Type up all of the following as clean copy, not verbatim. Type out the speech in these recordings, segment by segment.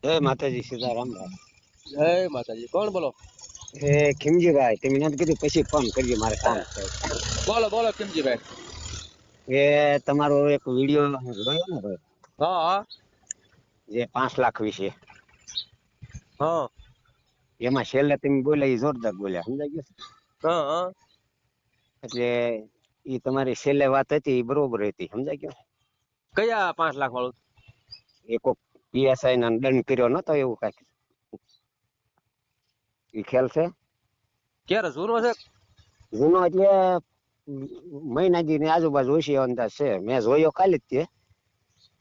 જય માતાજી, સીતારામ ભાઈ. જય માતાજી. કોણ બોલો? એ ખીમજીભાઈ, તમે નથી કીધું પછી ફોન કરજો, મારે કામ છે. બોલો બોલો કિમજીભાઈ. એ તમારો એક વિડીયો જોયો ને ભાઈ, હા હા જે 5 લાખ વિશે, હા એમાં છેલ્લે તમે બોલ્યા એ જોરદાર બોલ્યા, સમજાઈ ગયું? હા હા. એટલે એ તમારી છેલ્લે વાત હતી એ બરોબર હતી, સમજાઈ ગયું? કયા 5 લાખ વાળું? એ કોક પીએસઆઈ ના દંડ કર્યો નતો એવું કઈક, એ ખ્યાલ છે? ક્યારે જૂનો છે? જૂનો એટલે મહિનાજી ની આજુબાજુ ઓછી અંદાજ છે, મેં જોયો કાલે જ તે.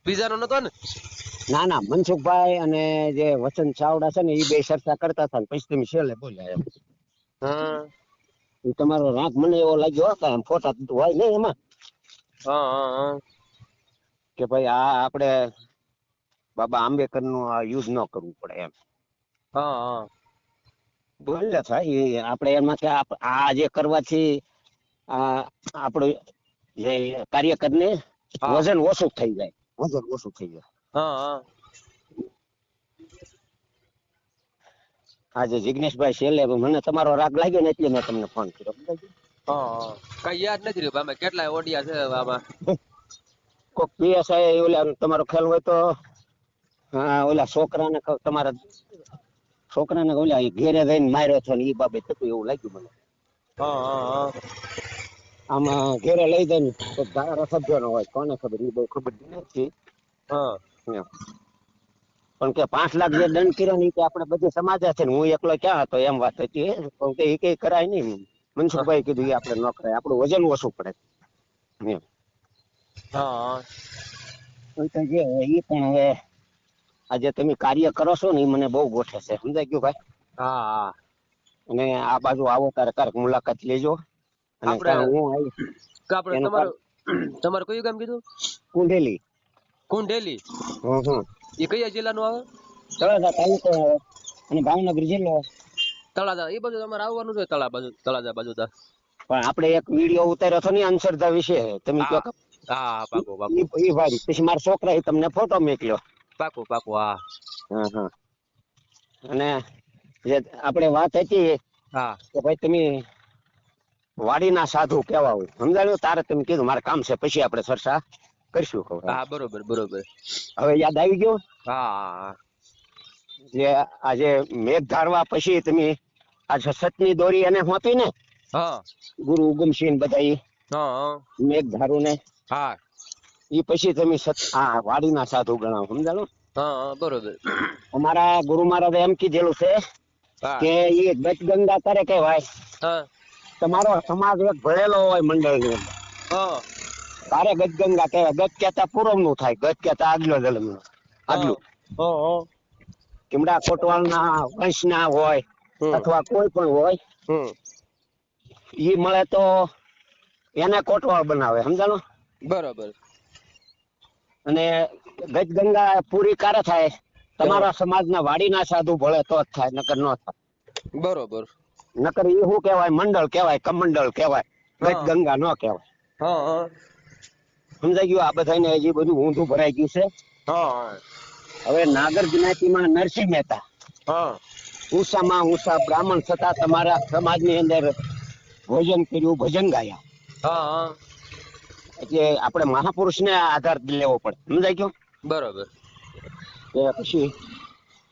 બીજાનો નતો ને? ના ના, મનસુખભાઈ અને જે વસંત ચાવડા છે ને એ બે ચર્ચા કરતા હતા, પછી તમે છેલ્લે બોલ્યા એમ. હા એ તમારો રાગ મને એવો લાગ્યો કે ફોટા હોય નહીં એમાં, હા હા હા. કે ભાઈ આ આપણે બાબા આંબેડકર નું આ યુઝ ન કરવું પડે એમ. હા હા. બોલ્યા થાય આપણે એમાં કે આ જે કરવાથી આપણું જે કાર્યકર ને હા વજન ઓછું થઈ જાય, વજન ઓછું થઈ જાય. હા હા. આજે જિગ્નેશભાઈ છેલ્લે મને તમારો રાગ લાગ્યો ને એટલે મેં તમને ફોન કર્યો. હા. કઈ યાદ નથી રહ્યું આમાં કેટલા ઓડિયા છે આમાં? કોક પીએસઆઈ ઓલા તમારો ખ્યાલ હોય તો, ઓલા છોકરાને તમારા છોકરાને ઓલા ઘેરે જઈને માર્યો છો ને એ બાબત હતું એવું લાગ્યું મને. હા હા હા. આમાં ઘેરે લઈ જઈને કોઈક ધારાસભ્ય નો હોય, કોને ખબર, એ બહુ ખબર નથી. હા પણ કે 5 લાખ જે દંડ કર્યો ને એ આપણે બધી સમાજ છે ને, હું એકલો ક્યાં હતો એમ વાત હતી. પણ કે એ કઈ કરાય નહીં, મનસુખભાઈ કીધું એ આપણે ન કરાય, આપણું વજન ઓછું પડે એમ. હા. એ પણ હવે આજે તમે કાર્ય કરો છો ને એ મને બહુ ગોઠે છે, સમજાઈ ગયું ભાઈ? હા હા. અને આ બાજુ આવો ત્યારે ક્યારેક મુલાકાત લેજો. અને આપણે ત્યાં હું આવીશ આપણે એનું તમારું તમારું કયું ગામ કીધું? કુંડેલી. કુંડેલી. હમ. એ કયા જિલ્લાનું આવે? તળાજા તાલુકો અને ભાવનગર જિલ્લો. તળાજા એ બાજુ તમારે આવવાનું છે, તળાજા બાજુ તો. પણ આપણે એક વિડીયો ઉતાર્યો હતો ને અંધશ્રદ્ધા વિશે, તમે હા કયો હા. પાકું પાકું એ ભાઈ પછી મારા છોકરા તમને ફોટો મોકલ્યો. પાકું પાકું. હા હા. અને જે આપણે વાત હતી હા કે ભાઈ તમે વાડીના સાધુ કેવા હોય, સમજાયું? તારે તમે કીધું મારે કામ છે, પછી આપણે ચર્ચા કરીશું. હા. બરોબર બરોબર. હવે યાદ આવી ગયું? હા હા. જે આજે મેઘ ધારવા પછી તમે આજે સતની દોરી એને હોતી ને, હા ગુરુ ઉગમસિંહ બધા હા મેઘ ધારું ને, હા એ પછી તમે વાડીના સાધુ ગણાવો, સમજાણું? હા. બરોબર. અમારા ગુરુ મહારાજે એમ કીધેલું છે હા કે એ ગજગંગા કરે કહેવાય. હા તમારો સમાજ એક ભળેલો હોય મંડળ ની અંદર, હા તારે ગજગંગા કહેવાય. ગજ કહેતા પૂર્વ નું થાય, ગજ કહેતા આગલો જન્મ નું. હા આગલું હા. કીમડા કોટવાલ ના વંશ ના હોય અથવા કોઈ પણ હોય, ઈ મળે તો એને કોટવાળ બનાવે, સમજાણું? બરોબર. અને ગજગંગા પૂરી ક્યારે થાય? હા તમારા સમાજના વાડીના સાધુ ભળે તો જ થાય, નકર ન થાય. બરોબર. નકર એ શું કહેવાય? મંડળ કહેવાય, કમંડળ કહેવાય, હા ગજગંગા ન કહેવાય. હા હા. સમજાઈ ગયું? આ બધાને હજી બધું ઊંધું ભરાઈ ગયું છે. હા હવે નાગર જ્ઞાતિમાં નરસિંહ મહેતા હા ઊંચામાં ઊંચા બ્રાહ્મણ છતાં તમારા સમાજની અંદર ભોજન કર્યું, ભજન ગાયા. હા હા. એટલે આપણે મહાપુરુષને આધાર લેવો પડે, સમજાય ગયું? બરોબર. પછી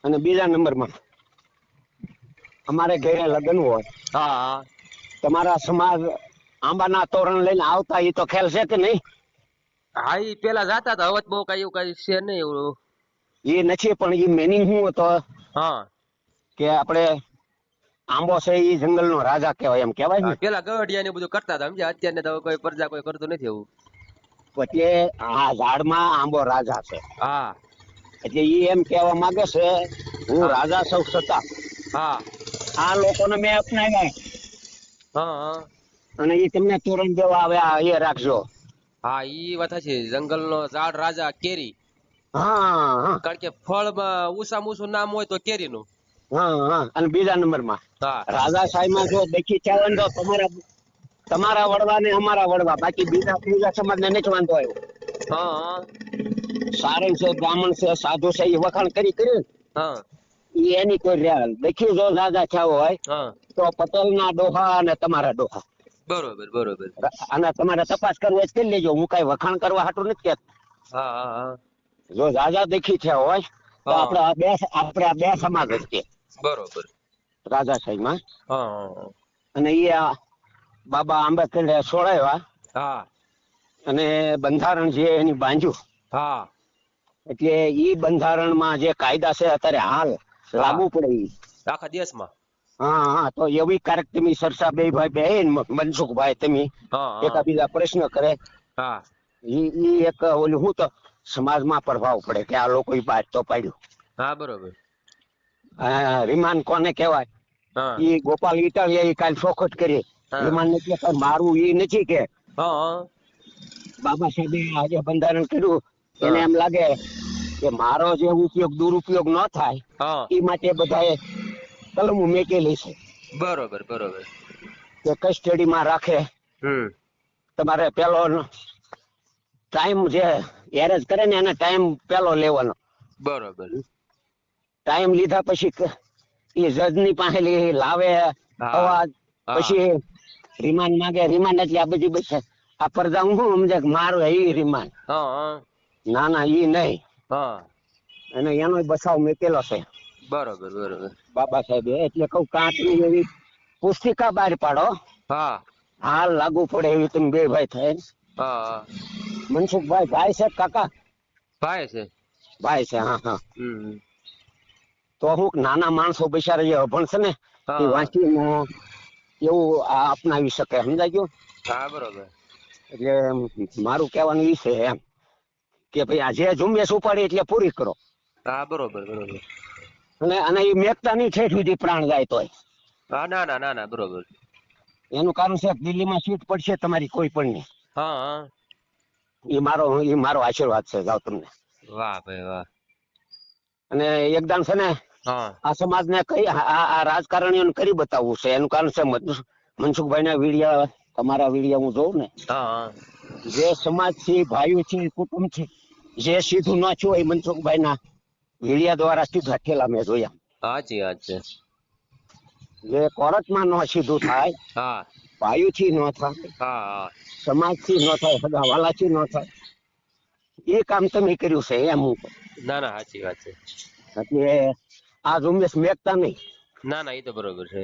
અને બીજા નંબરમાં અમારે ઘરે લગ્ન હોય, હા હા. તમારા સમાજ આંબાના તોરણ લઈને આવતા, એ તો ખ્યાલ છે કે નહીં? હા, ઈ પેલા જાતા હતા, હવે બહુ કઈ એવું કઈ છે નહીં એવું. એ નથી, પણ એ મેનિંગ શું હતો હા કે આપણે આંબો છે એ જંગલ નો રાજા કહેવાય, એમ કહેવાય ને? પેલા ગવડિયા ને બધું કરતા હતા, સમજ્યા? અત્યારને તો કોઈ પ્રજા કોઈ કરતું નથી એવું. પછી આ ઝાડમાં આંબો રાજા છે, હા એટલે ઈ એમ કેવા માંગે છે હું હા રાજા સૌ છતાં હા આ લોકોને મેં અપનાવ્યા, હા હા. અને એ તમને તોરણ દેવા આવ્યા, એ રાખજો. હા, ઈ વાત છે. જંગલ નો ઝાડ રાજા કેરી. હા હા કારણ કે ફળમાં ઊંચા ઊંચું નામ હોય તો કેરીનું. હા. અને બીજા નંબરમાં હા રાજા સાહેબમાં જો દેખી ચાલે તો તમારા વડવા ને અમારા વડવા, બાકી બીજા ત્રીજા સમાજ ને નથી વાંધો આવ્યો. હા સારણ છે, બ્રાહ્મણ છે, સાધુ છે, એ વખાણ કરી હા ઈ એની કોઈ દેખ્યું જો દાદા થયા હોય હા તો પટેલના ડોહા અને તમારા ડોહા. બરોબર બરોબર. અને તમારે તપાસ કરવી હોય તો કરી લેજો, હું કઈ વખાણ કરવા હાટું નથી કહેતો. હા હા હા જો રાજા દેખી થયા હોય તો હા આપણે આ બે સમાજ જ છે બરોબર. રાજા સાહેબમાં. હા હા અને એ બાબા આંબેડકર છોડાવ્યા હા અને બંધારણ છે એની બાંધ્યું. હા એટલે ઈ બંધારણમાં જે કાયદા છે અત્યારે હાલ હા લાગુ પડે ઈ. આખા દેશમાં. હા હા, તો એવી કારક તમે સરસા બે ભાઈ બેન મનસુખભાઈ તમે હા હા એકાબીજા પ્રશ્ન કરે, હા ઈ એક ઓલું હું તો સમાજમાં પ્રભાવ પડે કે આ લોકો બાદ તો પાડ્યું. હા બરોબર. રીમાન કોને કહેવાય? હા ઈ ગોપાલ ઇટાલિયા કાલ ચોખટ કરી. હા રીમાન એટલે કઈ મારવું ઈ નથી કે હા હા બાબા સાહેબે આજે બંધારણ કર્યું એને હા એમ લાગે કે મારો જે ઉપયોગ દુરુપયોગ ન થાય હા એ માટે બધાએ કલમો મેકેલી છે બરોબર બરોબર. કે કસ્ટડીમાં રાખે. હમ તમારે પેલો ટાઈમ જે એરેજ કરે ને એને ટાઈમ પેલો લેવાનો. બરોબર. ટાઈમ લીધા પછી એ જજની પાસે લાવે હા અવાજ, હા પછી રિમાન્ડ માંગે. રિમાન્ડ એટલે આ બધી બધી આ પડદા હું સમજે કે મારો એ રિમાન્ડ. હા હા ના ના ઈ નહીં. હા અને એનો બચાવ મેકેલો છે બરોબર બરોબર. બાબા સાહેબે. એટલે કઉ કાંકની એવી પુસ્તિકા બહાર પાડો, હા હાલ લાગુ પડે એવી તમે બે ભાઈ થાય. હા હા મનસુખભાઈ ભાઈ છે કાકા? ભાઈ છે. ભાઈ છે. હા હા. હમ તો અમુક નાના માણસો બિચારા જે અભણ છે ને એ હા વાંચીને એવું આ અપનાવી શકે, સમજાય ગયું? હા બરોબર. એટલે મારું કહેવાનું ઈ છે એમ કે ભાઈ આ જે ઝુંબેશ ઉપાડી એટલે પૂરી કરો. હા બરોબર બરોબર. અને એ મેકતા નહીં ઠેઠ સુધી પ્રાણ જાય તોય. હા ના ના ના ના બરોબર. એનું કારણ છે દિલ્હીમાં સીટ પડશે તમારી કોઈ પણ ની. હા હા એ મારો આશીર્વાદ છે. જાઓ તમને. વાહ ભાઈ વાહ. અને એકદમ છે ને હા આ સમાજને કઈ આ રાજકારણીઓને કરી બતાવવું છે. એનું કારણ છે મનસુખભાઈ ના વીડિયા, તમારા વીડિયા હું જોઉં ને, હા હા જે સમાજ છે, ભાઈઓ છે, કુટુંબ છે, જે સીધું નાખ્યું હોય મનસુખભાઈ ના વીડિયા દ્વારા સીધા ઠેલા મેં જોયા. સાચી વાત છે. જે કોર્ટમાં ન સીધું થાય, હા ભાઈઓથી ન થાય, હા હા સમાજથી ન થાય, સગાવાલાથી ન થાય, એ કામ તમે કર્યું છે એમ હું કહું. ના ના સાચી વાત છે. એટલે આ ઝુંબેશ મેકતા નહીં. ના ના એ તો બરોબર છે.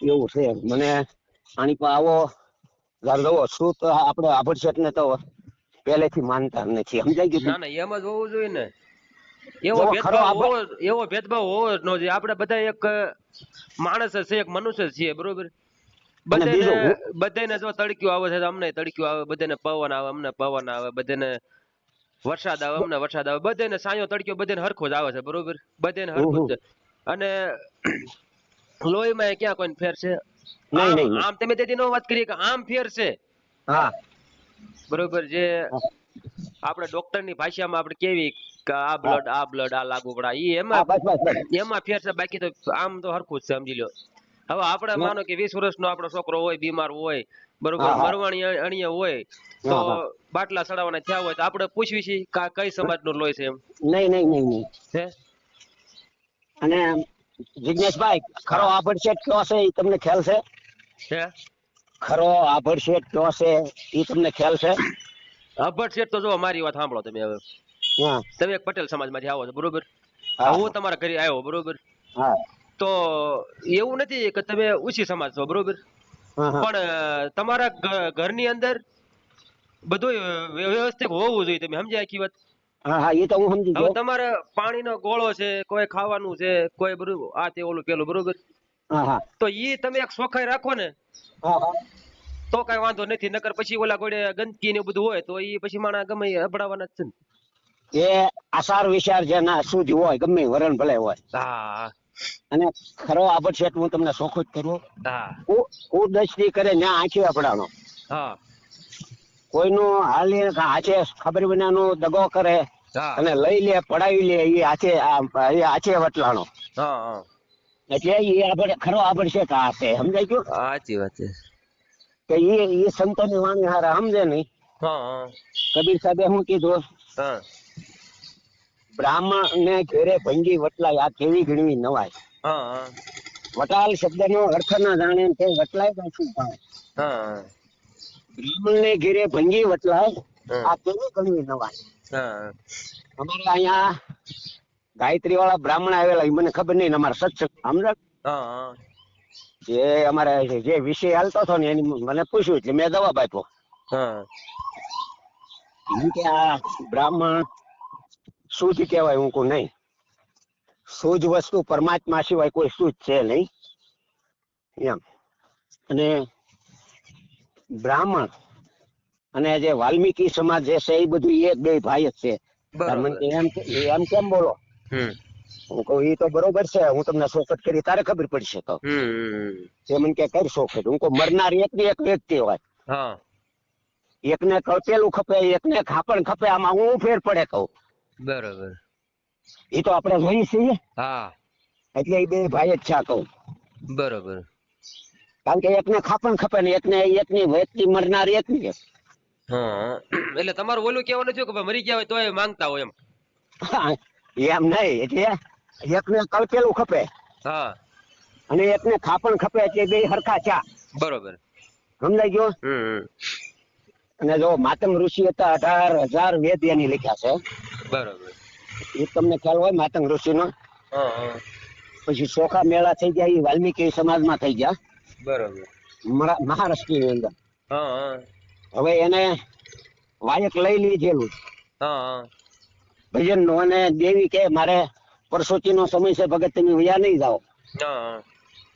એવું છે. મને આની પર આવો જવો શું તો આપણે આભડશેટ ને તો પહેલેથી માનતા નથી, સમજાય ગયું? ના ના એમ જ હોવું જોઈએ ને. એવો જો ખરો ભેદભાવ આભડ હોવો, એવો ભેદભાવ હોવો જ ન જોઈએ. આપણે બધા એક માણસ જ છે, એક મનુષ્ય જ છીએ, બરોબર? અને બધાને બીજું હું બધાને જો તડક્યું આવે છે તો અમને તડક્યું આવે, બધાને પવન આવે અમને પવન આવે, બધાને વરસાદ આવે અમને વરસાદ આવે, બધાને સાયો તડક્યો બધાને હરખો જ આવે છે, બરોબર? બધાને હું હરખું જ હું છે. અને લોહીમાં ક્યાં કોઈ ફેર છે? નહીં આમ નહીં નહીં. આમ તમે તેથી નો વાત કરીએ કે આમ ફેર છે, હા બરોબર? જે આપણે ડોક્ટરની ભાષામાં આપણે કેવી કે આ હા બ્લડ આ બ્લડ આ લાગુ પડે, ઈ હા એમાં બસ બસ બસ એમાં ફેર છે. બાકી તો આમ તો હરખું જ છે, સમજી લો. હવે આપણે માનો કે 20 વર્ષનો આપણો છોકરો હોય, બીમાર હોય, બરોબર, હા હા મરવાણી અણીએ હોય, તો હા હા બાટલા ચડાવવાના થયા હોય તો આપણે પૂછવી છીએ કે આ કઈ સમાજનું લોહી છે, એમ નહીં નહીં નહીં નહીં. છે. અને જિજ્ઞેશભાઈ, ખરો હા આભડશેટ કયો છે એ તમને ખ્યાલ છે? છે ખરો આભડશેટ કયો છે એ તમને ખ્યાલ છે? અભટ શેઠ તો જો મારી વાત સાંભળો તમે. હવે હા તમે એક પટેલ સમાજમાંથી આવો છો, બરોબર? હવે હા હું તમારા ઘરે આવ્યો, બરોબર? હા તો એવું નથી કે તમે ઊંચી સમાજ છો, બરોબર? હા હા પણ તમારા ઘરની અંદર બધું વ્યવસ્થિત હોવું જોઈએ. તમે સમજ્યા આખી વાત? હા હા, એ તો હું સમજી હવે ગયો. તમારે પાણીનો ગોળો છે, કોઈ ખાવાનું છે, કોઈ બધું આ તે ઓલું પેલું, બરોબર? હા હા તો ઈ તમે એક સોખાઈ રાખો ને હા હા તો કઈ વાંધો નથી. નકર પછી ઓલા ગોળે ગંદકી ને બધું હોય તો ઈ પછી માણસ ગમે એ અભડાવાના જ છે ને. એ આસાર વિચાર જેના શુદ્ધ હોય ગમે ઈ વરણ ભલે હોય. હા અને ખરો આભડશેટ હું તમને ચોખ્ખું જ કરું, હા કુદૃષ્ટિ કરે ન્યા આંખી અપડાનો. હા કોઈનું હાલી હાચે ખબર વિનાનું દગો કરે હા અને લઈ લે પડાવી લે એ આચે વટલાણો. હા હા એટલે એ ખરો આભડશેટ આ છે, સમજાય ગયું? સાચી વાત છે. કે એ સંતોની વાણી હારા સમજે નહીં. હા હા કબીર સાહેબે શું કીધું? હા બ્રાહ્મણ ને ઘેરે ભંગી વટલાય, આ કેવી ગણવી નવાય. હા હા વટાલ શબ્દનો અર્થ ના જાણે તે વટલાય તો શું થાય. હા બ્રાહ્મણ ને ઘેરે ભંગી વટલાય, હા આ કેવી ગણવી નવાય. હા અમારે અહીંયા ગાયત્રી વાળા બ્રાહ્મણ આવેલા, ઈ મને ખબર નહીં, અમારા સત્સંગ સમજ હા જે અમારે જે વિષય હાલતો હતો ને એની મને પૂછ્યું એટલે મેં જવાબ આપ્યો. હા એમ કે આ બ્રાહ્મણ શુદ્ધ કહેવાય. હું કહું નહીં, શુદ્ધ વસ્તુ પરમાત્મા સિવાય કોઈ શુદ્ધ છે નહીં એમ. અને બ્રાહ્મણ અને જે વાલ્મીકી સમાજ જે છે એ બધું એક બે ભાઈ જ છે. તાર મને બરોબર. કે એમ કેમ બોલો? હમ હું કહું એ તો બરોબર છે, હું તમને શોખટ કરી તારે ખબર પડશે. તો તે મને કે કરી શોખટ. હું કહું મરનાર એક ને એક વ્યક્તિ હોય, હા એકને કળપેલું ખપે, એકને ખાપણ ખપે, આમાં હું ફેર પડે કહું. બરોબર. એ તો આપણે જોઈ છીએ, હા એટલે એ બે ભાઈ જ છે આ કહું. બરોબર. કારણ કે એકને ખાપણ ખપે ને એકની વ્યક્તિ મરનાર એકની. હા એટલે તમારું ઓલું કહેવાનું થયું કે ભાઈ મરી ગયા હોય તોય માંગતા હોય એમ. હા, એમ નહીં, એટલે એકને કળપેલું ખપે હા અને એકને ખાપણ ખપે, એટલે બે હરખા ચા. બરોબર. સમજાઈ ગયો? અને જો માતંગ ઋષિ હતા, 18,000 વેદ એની લખ્યા છે. બરોબર. એ તમને ખ્યાલ હોય માતંગ ઋષિનો. હા હા પછી ચોખા મેળા થઈ ગયા, એ વાલ્મીકી સમાજમાં થઈ ગયા, બરોબર. મહારાષ્ટ્રની અંદર. હા હા હવે એને વાયક લઈ લીધેલું હા ભજન નું, અને દેવી કે મારે પરસોતી નો સમય છે ભગત, તમે વયા નહીં જાઓ. હા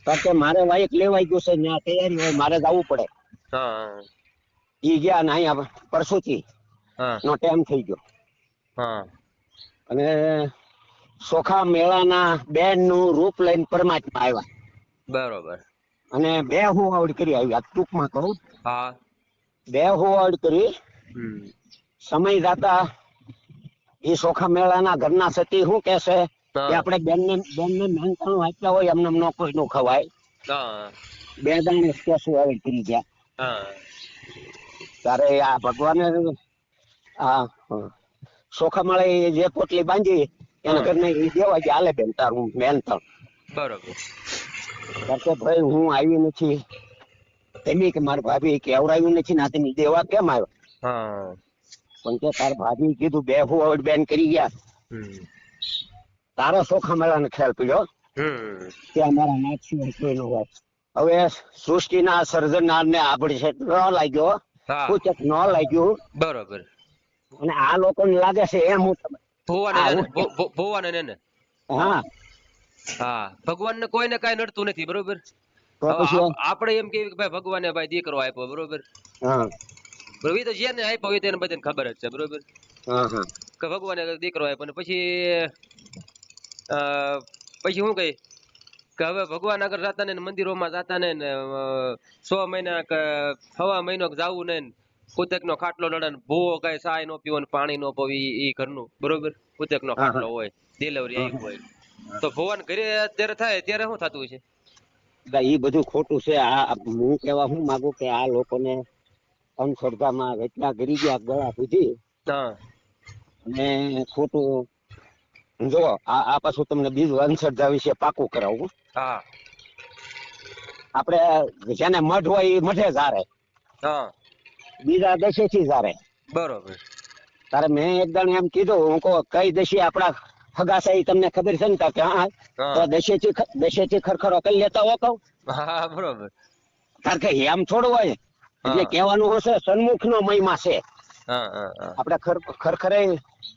કારણ કે મારે વાયક લેવાઈ ગયું છે, ત્યાં તૈયારી હોય, મારે જવું પડે. હા ઈ ગયા ને અહીંયા પરસોતી હા નો ટાઈમ થઈ ગયો. હા અને ચોખા મેળાના બેન નું રૂપ લઈને પરમાત્મા આવ્યા બરોબર. અને બે હોવાવડ કરી આવ્યા. ટૂંકમાં કહું, હા બે હોવાવડ કરી. હમ સમય જાતા એ ચોખા મેળાના ઘરના સતી શું કેશે કે હા આપણે બેનને મહેનતાણું આપ્યા હોય એમને ન કોઈ નું ખવાય. હા બે દાણે કેસું આવી કરી ગયા. હા ત્યારે આ ભગવાને આ ચોખા મળે જે પોટલી બાંધી એના હા ઘરને એ દેવા ગયા, હાલે બેન તારું મહેનતાણ. બરોબર. કારણ કે ભાઈ હું આવી નથી, તમે કે મારા ભાભી કેવડાવ્યું નથી ને, તમે દેવા કેમ આવ્યા? હા પણ કે તાર ભાભી કીધું બે હોવાવડ બેન કરી ગયા, હમ તારા ચોખા મેળાને ખ્યાલ પડ્યો હમ કે અમારા નાથ સિવાય કોઈ ન હોય. હવે સૃષ્ટિના સર્જનાર ને આપડે છે ન લાગ્યો, હા કુચક ન લાગ્યું, બરોબર. અને આ લોકોને લાગે છે એમ હું ભુવાને આ ને હું ભુવાને ને હા હા ભગવાનને કોઈને કાંઈ નડતું નથી, બરોબર. તો હવે પછી આપણે એમ કેવી કે ભાઈ ભગવાને ભાઈ દીકરો આપ્યો, બરોબર. હા બરોબર, એ તો જેને આપ્યો હોય તેને બધાને ખબર જ છે, બરોબર, હા હા કે ભગવાને દીકરો આપ્યો. ને પછી અ પછી શું કઈ કે હવે ભગવાન આગળ જાતા ને મંદિરોમાં જાતા ને 100 મહિના કે 1.5 મહિનો જાવું ને કુતક નો ખાટલો લડે ને ભૂવો કઈ સાય નો પીવો ને પાણી નો પીવી એ ઘરનું, બરોબર. કુતક નો હા ખાટલો હોય, ડિલિવરી હા આવી હોય તો ભગવાન ઘરે અત્યારે થાય ત્યારે શું થતું છે? એ બધું ખોટું છે. આ હું કેવા હું માંગુ કે આ લોકોને અંધશ્રદ્ધામાં એટલા ગરી ગયા ગળા સુધી, હા અને ખોટું જો આ પાછું તમને બીજું અંધશ્રદ્ધા વિશે પાકું કરાવું. હા આપડે જેને મઢ હોય એ મઢે જારે, હા બીજા દેશે થી જારે. બરોબર. તારે મેં એકદમ એમ કીધું, હું કહું કઈ દેશી આપડા હગાસા એ તમને ખબર છે ને? કે હા તો હા દેશેથી ખરખરો કરી લેતા હો કહું. હા બરોબર. કારણ કે એમ થોડું હોય, એટલે હા કહેવાનું હશે સન્મુખ નો મહિમા છે. હા હા આપડે ખરખરે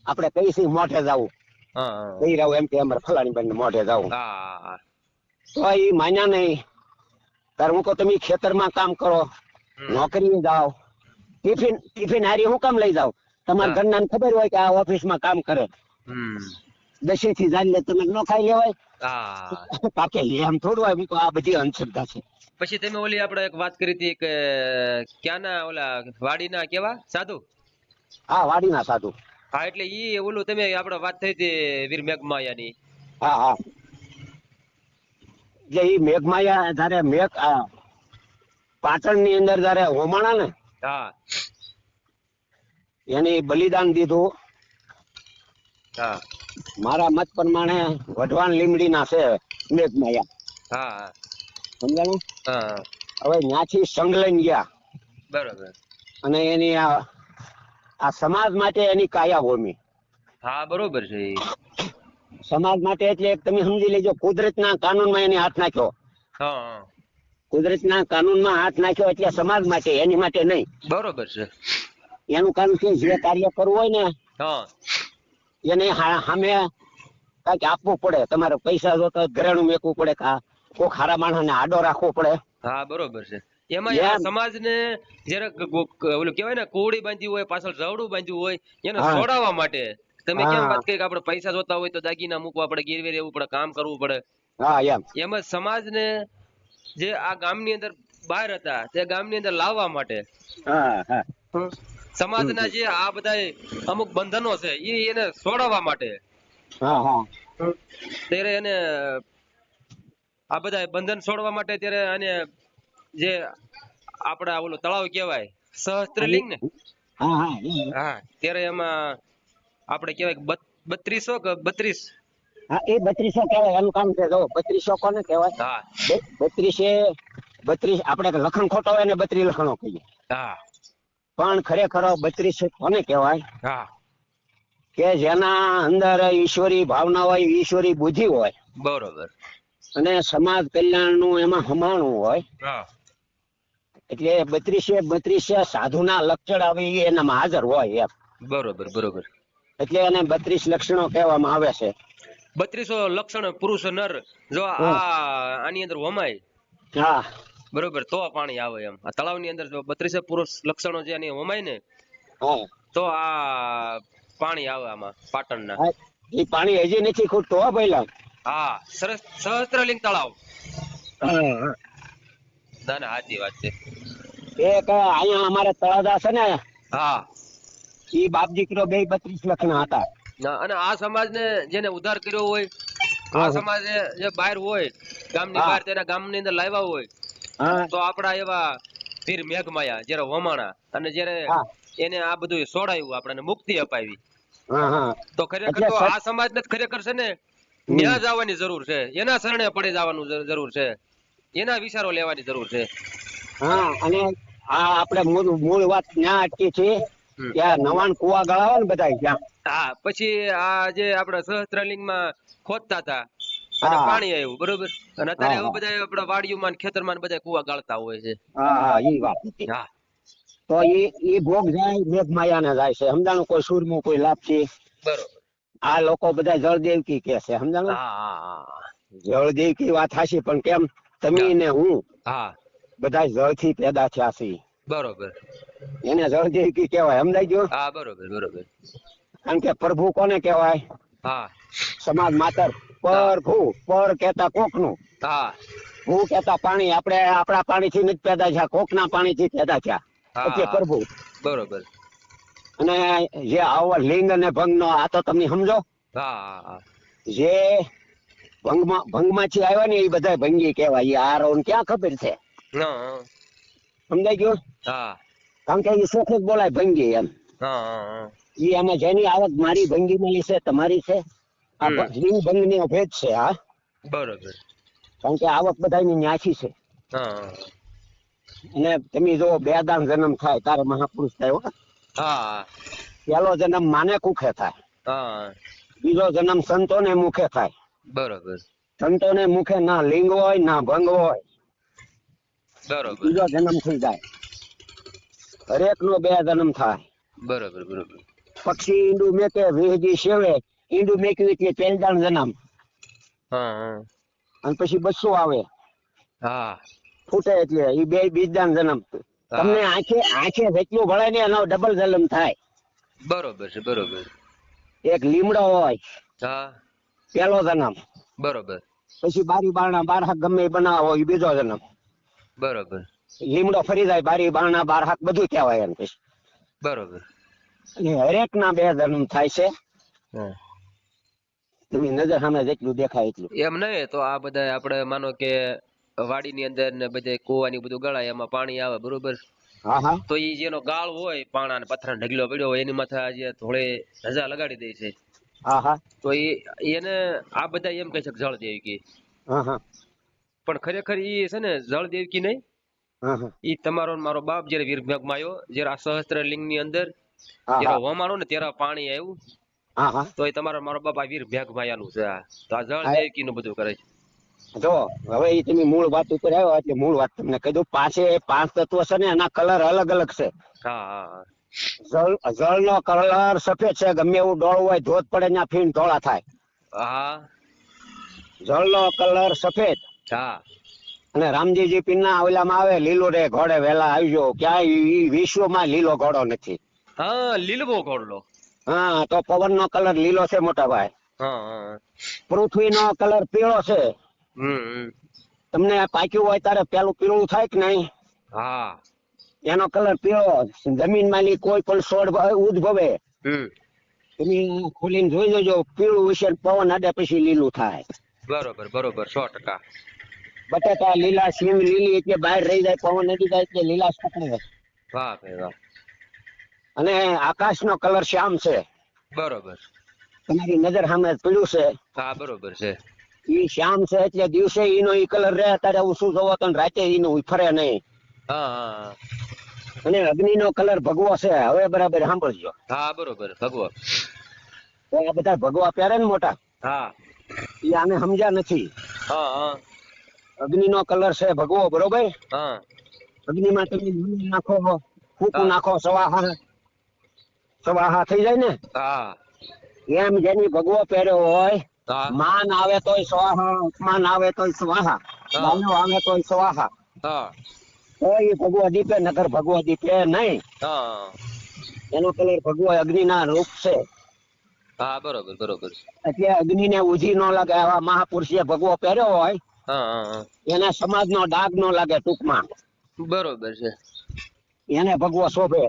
આપડે કઈ મોઢે જવું, હા કઈ રહું એમ કે અમારે ફલાણી બેન મોઢે જવું, હા તો એ માન્યા નહીં. તાર હું કહું તમે ખેતરમાં કામ કરો, નોકરી જાઓ, ટિફિન હારી હું કામ લઈ જાવ? તમારા હા ઘરના ખબર હોય કે આ ઓફિસમાં કામ કરે, હમ દશેથી જાણી તમે ન ખાઈ લેવાય? હા પાકે એમ થોડું હોય. હું આ બધી અંધશ્રદ્ધા છે. પછી તમે ઓલી આપણે એક વાત કરી હતી કે ક્યાંના ઓલા વાડીના કેવા સાધુ? હા, વાડીના સાધુ. હા એટલે ઈ ઓલું તમે આપણે વાત થઈ હતી વીર મેઘમાયાની. હા હા એટલે એ મેઘમાયા જયારે પાટણ ની અંદર જયારે હોમાણા ને, હા એને બલિદાન દીધું. હા મારા મત પ્રમાણે વઢવાણ લીમડીના છે મેઘમાયા, હા સમજાણું? હા હવે ત્યાંથી સંગ લઈને ગયા બરોબર. અને એની આ સમાજ માટે એની કાયા હોમી. હા બરોબર છે ઈ. સમાજ માટે એટલે તમે સમજી લેજો, કુદરતના કાનૂનમાં એને હાથ નાખ્યો. હા હા કુદરતના કાનૂનમાં હાથ નાખ્યો એટલે સમાજ માટે, એની માટે નહીં. બરોબર છે. એનું કામ છે જે કાર્ય કરવું હોય ને હા એને સામે કઈક આપવું પડે. તમારે પૈસા જોતા ઘરેણું મેકવું પડે, કોઈ ખારા માણસને આડો રાખવો પડે. હા બરોબર છે. એમાં આ એમ. સમાજને જયારે ઓલું કહેવાય ને કોળી બાંધ્યું હોય, પાછળ જવડું બાંધ્યું હોય, એને હા છોડાવવા માટે તમે કેમ હા વાત કરી કે આપણે પૈસા જોતા હોય તો દાગીના મૂકવા પડે, ગીરવે રહેવું પડે, કામ કરવું પડે. હા એમ. એમાં સમાજને જે આ ગામની અંદર બહાર હતા તે ગામની અંદર લાવવા માટે હા હા સમાજના જે આ બધા અમુક બંધનો છે એને છોડાવવા માટે હા હા ત્યારે એને આ બધા બંધન છોડવા માટે ત્યારે અને જે આપડા ઓલું તળાવ કહેવાય સહસ્ત્રલિંગ ને, હા હા હા ત્યારે એમાં આપણે કહેવાય 3200 કે 32. હા એ 3200 કહેવાય. એનું કામ છે. જો 3200 કોને કહેવાય? હા 32 આપણે લખણ ખોટો હોય ને 32 લખણો કહીએ, હા પણ ખરેખર 32 કોને કહેવાય? હા કે જેના અંદર ઈશ્વરી ભાવના હોય, ઈશ્વરી બુદ્ધિ હોય બરોબર. અને સમાજ કલ્યાણનું એમાં હમાણું હોય. હા એટલે 32 સાધુના લક્ષણ આવી એનામાં હાજર હોય એમ. બરોબર બરોબર. એટલે એને 32 લક્ષણો કહેવામાં આવે છે. 3200 લક્ષણ પુરુષ નર જો આની અંદર હોમાય હા બરોબર તો પાણી આવે એમ. આ તળાવની અંદર જો 32 પુરુષ લક્ષણો જે આની હોમાય ને હા તો આ પાણી આવે આમાં પાટણના. હા. એ પાણી હજી નથી ખૂટતું હો પહેલા. હા સરસ સહસ્ત્રલિંગ તળાવ. હા ના ના સાચી વાત છે. એક અહીંયા અમારે તળાજા છે ને, હા ઈ બાપ દીકરો બે 32 લક્ષણા હતા. અને આ સમાજને જેને ઉદ્ધાર કર્યો હોય, આ હા સમાજે જે બહાર હોય ગામની હા બહાર તેના ગામની અંદર લાવ્યા હોય હા તો આપડા એવા વીર મેઘમાયા જયારે હોમાણા અને જયારે હા એને આ બધું સોડાયું આપણને મુક્તિ અપાવી હા હા તો ખરેખર એટલે તો સત આ સમાજને ખરેખર છે ને હમ. ન્યા જવાની જરૂર છે, એના શરણે પડી જવાનું જરૂર છે, એના વિચારો લેવાની જરૂર છે. હા અને આ આપણે મૂળ વાત ન્યા અટકી છે. હમ. ત્યાં નવાન કુવા ગળાવે ને બધા ત્યાં. હા પછી આ જે આપડા સહસ્ત્રલિંગમાં ખોદતા હતા અને હા પાણી આવ્યું બરોબર અને અત્યારે હા એવું હા બધા આપડા વાડીઓમાં ખેતરમાં બધા કુવા ગાળતા હોય છે. હા હા ઈ વાત હતી. હા તો ઈ ભોગ જાય મેઘમાયાને જાય છે. સમજાણું? કોઈ સૂરમું, કોઈ લાપસી. બરોબર. આ લોકો બધા જળદેવકી કે છે. સમજાણું? હા હા જળદેવકી વાત હાચી, પણ કેમ તમે હા ને હું હા બધા જળથી પેદા થયા છીએ. બરોબર. એને જળદેવકી કહેવાય. સમજાઈ ગયું? હા બરોબર બરોબર. કારણ કે પ્રભુ કોને કહેવાય? હા સમાજ માતર. હા પ્રભુ, પર કેતા કોકનું, હા ભૂ કેતા પાણી. આપણે આપણા પાણીથી નથી પેદા થયા, કોકના પાણીથી પેદા થયા, હા એટલે હા પ્રભુ. બરોબર. અને જે આવો લિંગ અને ભંગનો આ તો તમે સમજો. હા હા હા જે ભંગમાંથી આવ્યા ને એ બધા ભંગી કહેવાય. આ રોન ક્યાં ખબર છે? હા સમજાઈ ગયું? હા કારણ કે એ સુખ જ બોલાય ભંગી એમ. હા હા એ આમાં જેની આવક મારી ભંગી માં છે, તમારી છે. આ હમ લિંગ ભંગ ની ભેદ છે. હા, બરોબર. કારણ કે આવક બધાની ન્યાચી છે. હા અને તમે જો બે દાણ જન્મ થાય તારે મહાપુરુષ થાય. હા પેલો જન્મ માને કુખે થાય, હા બીજો જન્મ સંતોને મુખે થાય. બરોબર. સંતોને મુખે ના લિંગ હોય ના ભંગ હોય. બરોબર બીજો જન્મ થઈ જાય. હરેક નો બે જન્મ થાય. બરોબર બરોબર. પક્ષી ઈંડું મેકે, વેહજી સેવે, ઈંડું મેક્યું એટલે પહેલદાણ જન્મ. હા હા અને પછી બચ્ચું આવે. હા ફૂટે એટલે એ બે બીજદાણ જન્મ. હા તમને આંખે જેટલું ભળે ને એનો ડબલ જન્મ થાય. બરોબર છે બરોબર. એક લીમડો હોય, હા પેલો જન્મ. બરોબર. પછી બારી બારણા બાર હાક ગમે એ બનાવો એ બીજો જન્મ. બરોબર. લીમડો ફરી જાય, બારી બારણા બાર હાક બધું કહેવાય એમ. પછી બરોબર. અને હરેક ના બે જન્મ થાય છે. હા તમે નજર સામે જેટલું દેખાય એટલું. એમ નહી તો આ બધા આપડે માનો કે વાડીની અંદર ને બધે કુવાની બધું ગળાય એમાં પાણી આવે બરોબર. હા હા તો એ જેનો ગાળ હોય પાણા ને પથ્થર ઢગલો પડ્યો હોય એની માથે આજે થોડે રજા લગાડી દે છે. હા હા તો એને આ બધા એમ કહે છે કે જળ દેવકી, હા હા પણ ખરેખર એ છે ને જળ દેવકી નહીં. હા હા એ તમારો ને મારો બાપ જયારે વીરભગમાં આવ્યો, જયારે આ સહસ્ત્ર લિંગ ની અંદર હા જયારે હા હોમાણો ને ત્યારે પાણી આવ્યું, હા હા તો એ તમારો મારો બાપ આ વીરભગમાં નું છે. તો આ જળ હા. દેવકી નું બધું કરે છે. જો હવે એ તમે મૂળ વાત ઉપર આવ્યો એટલે મૂળ વાત તમને કહી દઉં. પાંચ તત્વો છે ને એના કલર અલગ અલગ છે. હા હા જળનો કલર સફેદ છે, ગમે એવું ડોળ હોય ધોધ પડે ત્યાં ફીણ ધોળા થાય. હા જળનો કલર સફેદ. હા અને રામજીજી પીરના ઓલામાં આવે લીલો રે ઘોડે વેલા આવજો, ક્યાંય ઈ વિશ્વમાં લીલો ઘોડો નથી. હા લીલવો ઘોડલો. હા તો પવનનો કલર લીલો છે મોટા ભાઈ. હા હા પૃથ્વીનો કલર પીળો છે. હમ તમને પાક્યું હોય ત્યારે પેલું પીળું થાય કે નહીં? હા એનો કલર પીળો. જમીન માંની કોઈ પણ છોડ ઉદ્ભવે હમ તમે ખોલીને જોઈ લેજો, પીળું વિશે પવન અડે પછી લીલું થાય. બરોબર બરોબર 100%. બટાકા લીલા, સિંગ લીલી એટલે બહાર રહી જાય, પવન અડી જાય એટલે લીલા પકડે. વાહ ભાઈ વાહ. અને આકાશનો કલર શ્યામ છે. બરોબર. તમારી નજર સામે પીળું છે. હા બરોબર છે. ઈ શ્યામ છે એટલે દિવસે ઈનો ઈ કલર રહે, અત્યારે હું શું જોવો તો રાતે ઈનું ફરે નહીં. હા હા અને અગ્નિનો કલર ભગવો છે. હવે બરાબર સાંભળજો. હા બરોબર ભગવો. તો આ બધા ભગવા પહેરે ને મોટા, હા એ આને સમજ્યા નથી. હા હા અગ્નિનો કલર છે ભગવો, બરોબર. હા અગ્નિમાં તમે ધૂળ નાખો, ફૂકું હા નાખો, સવાહા થઈ જાય ને. હા એમ જેની ભગવો પહેર્યો હોય, હા માન આવે તોય સ્વાહા, અપમાન આવે તોય સ્વાહા, હા ગાયો આવે તોય સ્વાહા. હા તો એ ભગવો દીપે, નકર ભગવો દીપે નહીં. હા એનો કલર ભગવો અગ્નિના રૂપ છે. હા બરોબર બરોબર. એટલે અગ્નિને ઉજી ન લાગે. આવા મહાપુરુષે ભગવો પહેર્યો હોય હા હા હા એના સમાજનો ડાઘ ન લાગે ટૂંકમાં. બરોબર છે. એને ભગવો શોભે.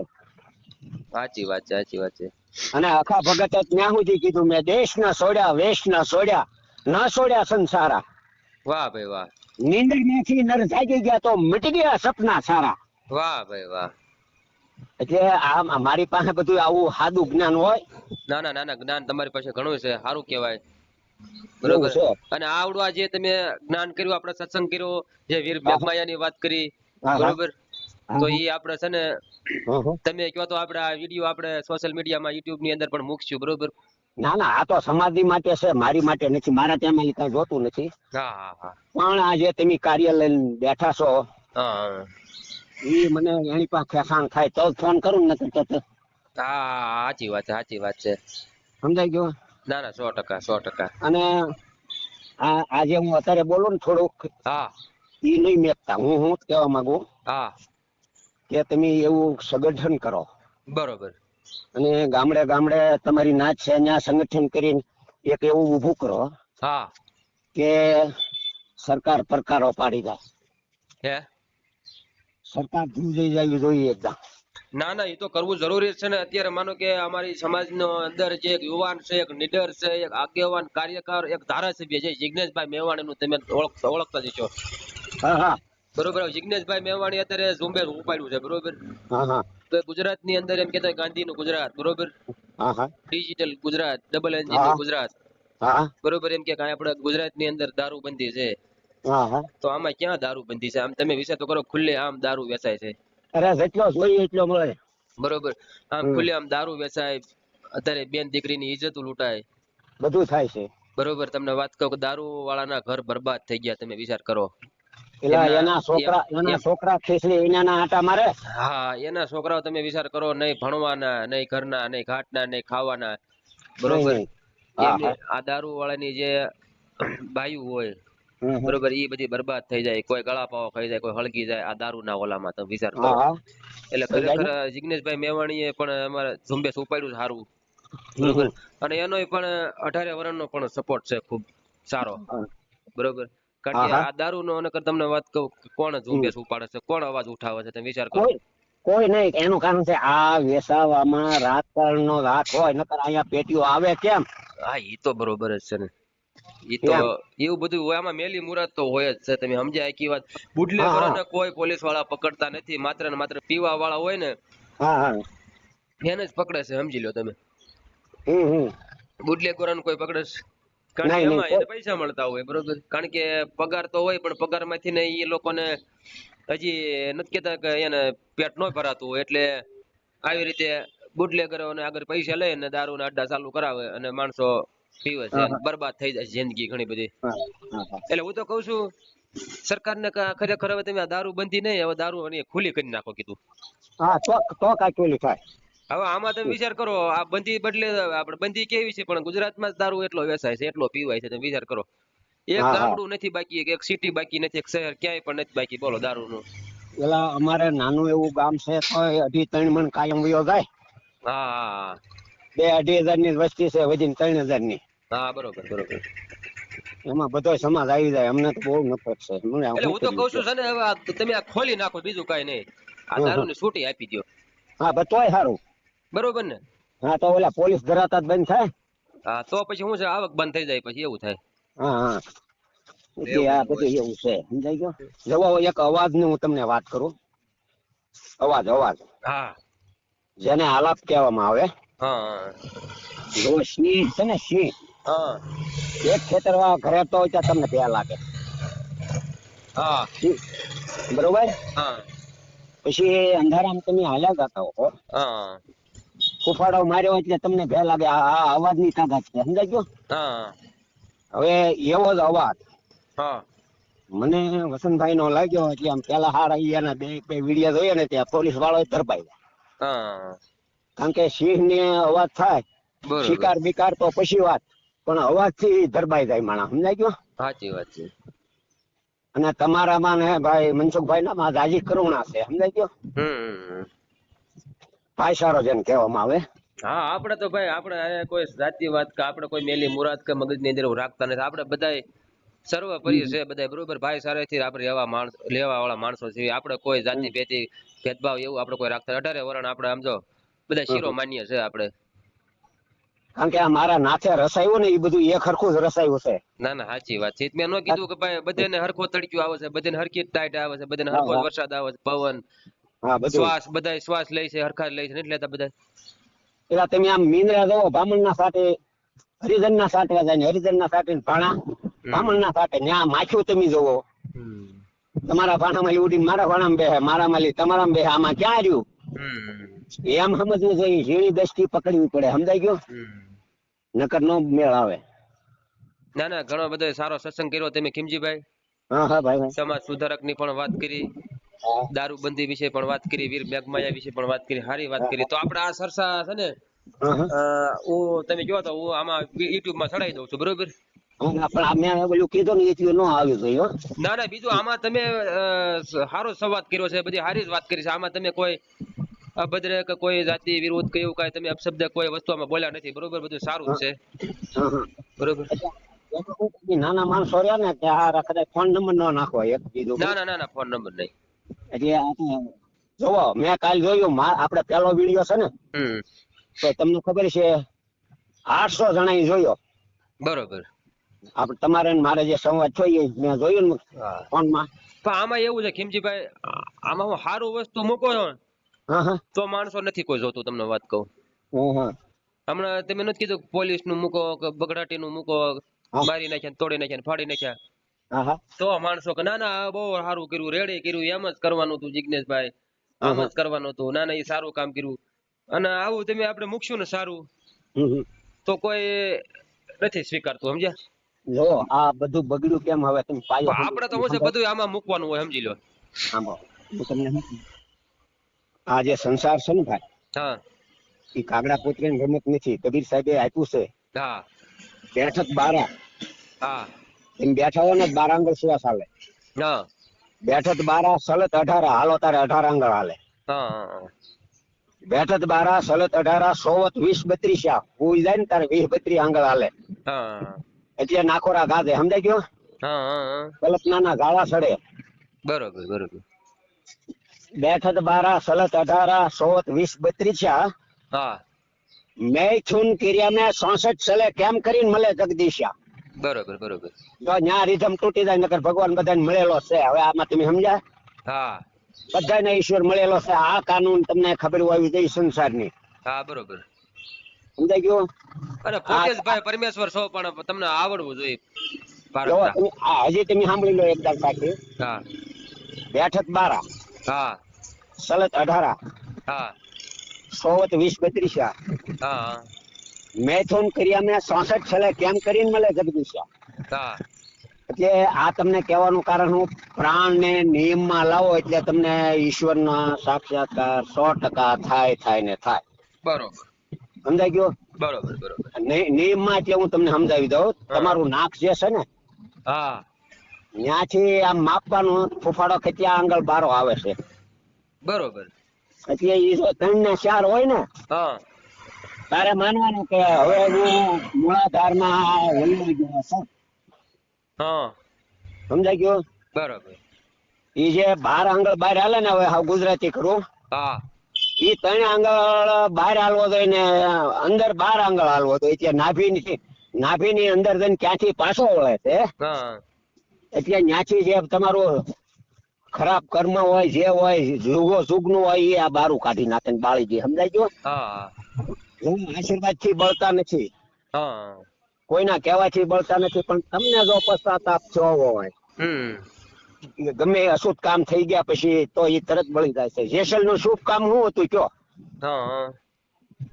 સાચી વાત છે, સાચી વાત છે. અને આખા ભગતે ત્યાં સુધી કીધું, મેં દેશ ના છોડ્યા, વેશ ના છોડ્યા, ના છોડ્યા સંસારા. વાહ ભાઈ વાહ. નીંદર માંથી નર જાગી ગયા તો મિટી ગયા સપના સારા. વાહ ભાઈ વાહ. એટલે આ મારી પાસે બધું આવું સાદું જ્ઞાન હોય. ના ના ના ના, જ્ઞાન તમારી પાસે ઘણું છે, સારું કેવાય. એવું બરોબર. છે. અને આવડું આ જે તમે જ્ઞાન કર્યું, આપણે સત્સંગ કર્યો, જે વીર હા મેઘમાયા ની વાત કરી, હા હા બરોબર. હા તો હા એ આપડે છે ને, હા હા. તમે કહો તો આપડે આ વિડીયો આપણે સોશિયલ મીડિયામાં યુટ્યુબ ની અંદર પણ મૂકશું, બરોબર. ના ના, આ તો સમાધિ માટે છે, મારી માટે નથી. મારા ત્યાં કઈ જોતું નથી. હા હા હા પણ આ જે તમે કાર્ય લઈને બેઠા છો, હા એ મને એની પાસે ખેસાણ થાય તો ફોન કરું ને. હા સાચી વાત છે, સાચી વાત છે. સમજાઈ ગયો. ના ના 100%, 100%. અને આજે હું અત્યારે બોલું ને થોડુંક, હા એ નહીં મેકતા. હું કહેવા માંગુ હા કે તમે એવું સંગઠન કરો. બરોબર. અને ગામડે ગામડે તમારી નાચ છે ત્યાં સંગઠન કરીને એક એવું ઊભું કરો હા કે સરકાર પડકારો પાડી જાય. હે સરકાર જઈ જવી જોઈએ એકદમ. ના ના, એ તો કરવું જરૂરી છે ને. અત્યારે માનો કે અમારી સમાજનો અંદર જે એક યુવાન છે, એક નીડર છે, એક આગેવાન કાર્યકર, એક ધારાસભ્ય છે, જિજ્ઞેશભાઈ મેવાણીનું તમે ઓળખતા જ છો. હા હા બરોબર. જિજ્ઞેશભાઈ મેવાણી અત્યારે ઝુંબેશ ઉપાડ્યું છે, બરોબર. હા હા તો ગુજરાત ની અંદર એમ કેતા ગાંધી નું ગુજરાત, બરોબર. હા હા ડિજિટલ ગુજરાત, ડબલ એન્જિન હા નું ગુજરાત, હા બરોબર. એમ કે આપડે ગુજરાત ની અંદર દારૂબંધી છે. હા હા. તો આમાં ક્યાં દારૂબંધી છે? આમ તમે વિચાર તો કરો, ખુલ્લે આમ દારૂ વેચાય છે. અરે જેટલો જોઈએ એટલો મળે. બરોબર. આમ હમ ખુલ્લે આમ દારૂ વેચાય, અત્યારે બેન દીકરીની ઇજ્જત લૂંટાય. બધું થાય છે. બરોબર. તમને વાત કહું કે દારૂ વાળાના ઘર બરબાદ થઈ ગયા, તમે વિચાર કરો. પેલા એના એમ છોકરા ખીસડી વિનાના આટા મારે. હા, એના છોકરાઓ તમે વિચાર કરો, નહીં ભણવાના, નહીં ઘરના, નહીં ઘાટના, નહીં ખાવાના. નહીં બરોબર. નહીં હા એમની હા આ દારૂ વાળાની જે બાયુ હોય, હમ હમ બરોબર, એ બધી બરબાદ થઈ જાય. કોઈ ગળા પાવ ખાઈ જાય, કોઈ હળગી જાય આ દારૂ ના ઓલામાં. તમે વિચાર હા કરો. હા એટલે થઈ જાય ખરેખર ને જિગ્નેશભાઈ મેવાણીએ પણ અમારે ઝુંબેશ ઉપાડ્યું સારું, હમ બરોબર. હમ અને એનો પણ 18 વર્ષનો પણ સપોર્ટ છે, ખૂબ સારો, બરોબર. કારણ હા કે હા આ દારૂ નો નકર તમને વાત કહું, કોણ હમ ઝુંબેશ ઉપાડે છે, કોણ અવાજ ઉઠાવે છે, તમે વિચાર કરો. કોઈ કોઈ નહીં. એનું કારણ છે આ વેસાવામાં રાજકારણ નો રાત હોય, નકર અહીંયા પેટીઓ આવે કેમ? હા, એ તો બરોબર જ છે ને. એ તો એમ એવું બધું હોય, આમાં મેલી મુરાદ તો હોય જ છે. તમે સમજ્યા આખી વાત. હા હા બુટલેગરોને કોઈ પોલીસ વાળા પકડતા નથી. માત્ર ને માત્ર પીવા વાળા હોય ને હા હા એને જ પકડે છે, સમજી લો તમે. હમ હમ બુટલેગોરાને કોઈ પકડે છે? કારણ કે નહીં નહીં એમાં એને પૈસા મળતા હોય બરોબર, કારણ કે પગાર તો હોય પણ પગાર માંથી ને એ લોકોને હજી નથી કેતા કે એને પેટ ન ભરાતું હોય, એટલે આવી રીતે બુટલેગરોને આગળ પૈસા લઈ અને દારૂના અડ્ડા ચાલુ કરાવે અને માણસો પીવે છે હા અને હા બરબાદ થઈ જાય છે જિંદગી ઘણી બધી. હા હા હા. એટલે હું તો કઉ છું સરકારને ખરેખર હવે તમે આ દારૂ બંધી નહીં, હવે દારૂ ખુલ્લી કરી નાખો કીધું. હા તો કાંઈક ઓલું થાય. હવે આમાં તમે વિચાર કરો, આ બંધી બદલે આપણે બંધી કેવી છે પણ ગુજરાતમાં જ દારૂ એટલો વેચાય છે, એટલો પીવાય છે, તમે વિચાર કરો. એક હા હા. ગામડું નથી બાકી, એક સિટી બાકી નથી, એક શહેર ક્યાંય પણ નથી બાકી, બોલો દારૂનું. પેલા અમારે નાનું એવું ગામ છે તો 2.5 મણ કાયમ વયો જાય. હા હા 2-2.5 હજાર ની વસ્તી છે, વધીને 3,000 ની. હા બરોબર બરોબર. એમાં બધો સમાજ આવી જાય, અમને તો બહુ નફરત છે. એટલે શું હું તો કઉ કર્યું છે? છું છે ને હવે તમે આ ખોલી નાખો, બીજું કઈ નહીં, આ હં, દારૂ હં. ની છૂટી આપી દો. હા બસ તોય સારું. બરોબર ને? હા તો ઓલા પોલીસ ધરાતા જ બંધ થાય. હા તો પછી શું છે, આવક બંધ થઈ જાય પછી એવું થાય. હા હા. એવું આ બધું હોય. બધું એવું છે, સમજાઈ ગયો. જવો એક અવાજ ની હું તમને વાત કરું. અવાજ હા જેને આલાપ કહેવામાં આવે. હા જો સિંહ છે ને સિંહ, હા એક ખેતરમાં ઘરે તો હોય ત્યાં તમને ભય લાગે. હા સિંહ, બરોબર. હા પછી અંધારામાં તમે હાલ્યા જતા હો, હા ફૂફાડો માર્યો એટલે તમને ભય લાગે. આ અવાજ ની તાકાત છે, સમજાઈ ગયો. હા હવે એવો જ અવાજ હા મને વસંતભાઈ નો લાગ્યો, એટલે આમ પેલા હારા એના બે વિડિયા જોયા ને ત્યાં પોલીસ વાળો ધરપાઈ. હા કારણ કે સિંહ ને અવાજ થાય, બરોબર. શિકાર બિકાર તો પછી વાત, પણ અવાજ થી ધરબાઈ જાય માણસ, સમજાય ગયો. સાચી વાત છે. અને તમારામાં ને ભાઈ મનસુખભાઈ ના રાજી કરુણા છે, સમજાય ગયો. હમ. ભાઈચારો જેમ કહેવામાં આવે. હા આપડે તો ભાઈ, આપણે કોઈ જાતિ વાત કે આપણે કોઈ મેલી મુરાદ કે મગજ ની અંદર રાખતા નથી. આપણે બધા સર્વપરી છે, બધા બરોબર ભાઈચારાથી આપણે લેવા વાળા માણસો છીએ. આપણે કોઈ જાતિ ભેદી ભેદભાવ એવું આપણે કોઈ રાખતા 18 વર્ષ આપણે આમ જો બધા શીરો માન્ય છે આપણે. કારણ કે આ મારા નાથે રસાયું ને એ બધું એક હરખું જ રસાયું છે. ના ના સાચી વાત છે. મેં ન કીધું કે ભાઈ બધાને હરખો તડક્યો આવે છે, બધાને હરખી ટાઈટ આવે છે, બધાને હા હરખો જ હા વરસાદ આવે છે, પવન હા બધું. શ્વાસ, બધા શ્વાસ લે છે હરખા લે છે, નથી લેતા બધા. પેલા તમે આમ મીંદડા જવો, બામણ ના સાથે હરિજન ના સાટવા જાય ને હરિજન ના સાથે ભાણા હમ બામણ ના સાથે ત્યાં માછું તમે જોવો. હમ તમારા ભાણામાં ઉડીને મારા ભાણામાં બેહે, મારા માલી તમારામાં બેહે, આમાં ક્યાં રહ્યું? હમ એમ સમજવું જોઈએ, ઝીણી દ્રષ્ટિ પકડવી પડે, સમજાઈ ગયો. હમ. નકર નો મેળ આવે. ના ના ઘણો બધો સારો સત્સંગ કર્યો તમે ખીમજીભાઈ. હા હા ભાઈ. સમાજ સુધારક ની પણ વાત કરી, હા દારૂબંધી વિશે પણ વાત કરી, વીર મેઘમાયા વિશે પણ વાત કરી, સારી વાત કરી. હા તો આપડે આ સરસા છે ને, હા હા. હું તમે કહો તો હું આમાં યુટ્યુબ માં ચડાવી દઉં છું, બરોબર. હા પણ મેં પેલું કીધું ને એટલું ન આવ્યું જોઈએ હો. ના ના બીજું આમાં તમે સારો સંવાદ કર્યો છે, બધી સારી જ વાત કરી છે. આમાં તમે કોઈ અભદ્ર કે કોઈ જાતિ વિરોધ કે એવું કઈ તમે અપશબ્દ કોઈ વસ્તુમાં બોલ્યા નથી, બરોબર. બધું સારું જ છે, હા હા. બરોબર. નાના માણસો રહ્યા ને ત્યાં કદાચ ફોન નંબર ન નાખો એક કીધું ના ના ના ના ફોન નંબર નહીં. એટલે જોવો મેં કાલ જોયું, આપડે પેલો વિડીયો છે ને, હમ તો તમને ખબર છે 800 જણા જોયો. બરોબર. આપડે તમારે મારે જે સંવાદ જોઈએ મેં જોયું ને હા ફોનમાં. પણ આમાં એવું છે ખીમજીભાઈ, આમાં હું સારું વસ્તુ મૂકો છો હા હા તો માણસો નથી કોઈ જોતું, તમને વાત કહું. હા હમણાં તમે નથી કીધું પોલીસ નું મૂકો કે બગડાટી નું મૂકો, હા મારી નાખ્યા, તોડી નાખ્યા, ફાડી નાખ્યા, હા હા તો માણસો કે ના ના બહુ સારું કર્યું, રેડી કર્યું, એમ જ કરવાનું હતું જિજ્ઞેશભાઈ, હા આમ હા. જ કરવાનું હતું, ના ના એ સારું કામ કર્યું. અને આવું તમે આપણે મૂકશું ને સારું, હમ. તો કોઈ નથી સ્વીકારતું, સમજ્યા. જો આ બધું બગડ્યું કેમ હવે તમે પાયો પણ આપડે તો તમે શું છે સંભાળ. બધું આમાં મૂકવાનું હોય, સમજી લો. સાંભળો હું તમને શું કહું? આ જે સંસાર છે ને ભાઈ, હા એ કાગડા પોતરીની રમત નથી. કબીર સાહેબે આપ્યું છે હા બેઠક બારા. હા એમ બેઠા હોય ને 12 આંગળ સુવા ચાલે. હા બેઠક બારા સલત 18 હાલો તારે 18 આંગળ હાલે. હા હા બેઠક બારા સલત 18 સોવત 20 32 પૂરી જાય ને તારે 20 32 આંગળ હાલે. હા એટલે નાખોરા ગાધે, સમજાઈ ગયો. હા હા કલ્પનાના ગાળા સડે. બરોબર બરોબર. બેઠક બારા સલત 18 સોવત 20 32 હા મેં છુન કિરિયા મેં 66 સલે કેમ કરીને મળે જગદીશા. બરોબર બરોબર. જો ન્યા રીધમ તૂટી જાય, નકર ભગવાન બધાને મળેલો છે. હવે આમાં તમે સમજ્યા? હા બધાને ઈશ્વર મળેલો છે. આ કાનૂન તમને ખબર હોવી જોઈએ સંસારની. હા બરોબર. સમજાઈ ગયું? અને પોતે જ ભાઈ પરમેશ્વર છો, પણ તમને આવડવું જોઈએ જો પારખતા. તમે હજી તમે સાંભળી લો એકદમ સાચી. હા બેઠક 12, હા સલત 18, હા સોવત 20 32, હા મેથુન કર્યા મેં 66 છેલ્લે કેમ કરીને મળે જગદીશા. હા એટલે આ તમને કહેવાનું કારણ હું પ્રાણ ને નિયમમાં લાવો એટલે તમને ઈશ્વરનો સાક્ષાત્કાર 100% થાય ને થાય. બરોબર સમજાઈ ગયો? બરોબર બરોબર. નિયમમાં એટલે હું તમને સમજાવી દઉં. હા તમારું નાક જે છે ને હા ત્યાંથી આમ માપવાનું ફૂફાડો કેટલા આંગળ બારો આવે છે. બરોબર. એટલે એ જો 3 ને 4 હોય ને હા તારે માનવાનું કે હવે હું મૂળાધારમાં વળ્યો ગયો છું. હા સમજાઈ ગયો? બરોબર. એ જે 12 આંગળ બહાર હાલે ને, હવે હાવ ગુજરાતી કરું, હા એ 3 આંગળ બહાર હાલવો જોઈએ ને અંદર 12 આંગળ હાલવો જોઈએ. એટલે નાભીની અંદર જઈને ક્યાંથી પાછો વળે છે હા એટલે ત્યાંથી જે તમારું ખરાબ કર્મ હોય, જે હોય, જુગો જુગનું હોય, એ આ બારું કાઢી નાખે ને બાળી દે. સમજાઈ ગયો? હા હું આશીર્વાદ થી બળતા નથી, હા કોઈના કહેવાથી બળતા નથી, પણ તમને જો પશ્ચાતાપ થયો હોય, ગમે એ અશુભ કામ થઈ ગયા પછી, તો એ તરત બળી જાય છે. જેસલ નું શુભ કામ શું હતું કયો? હા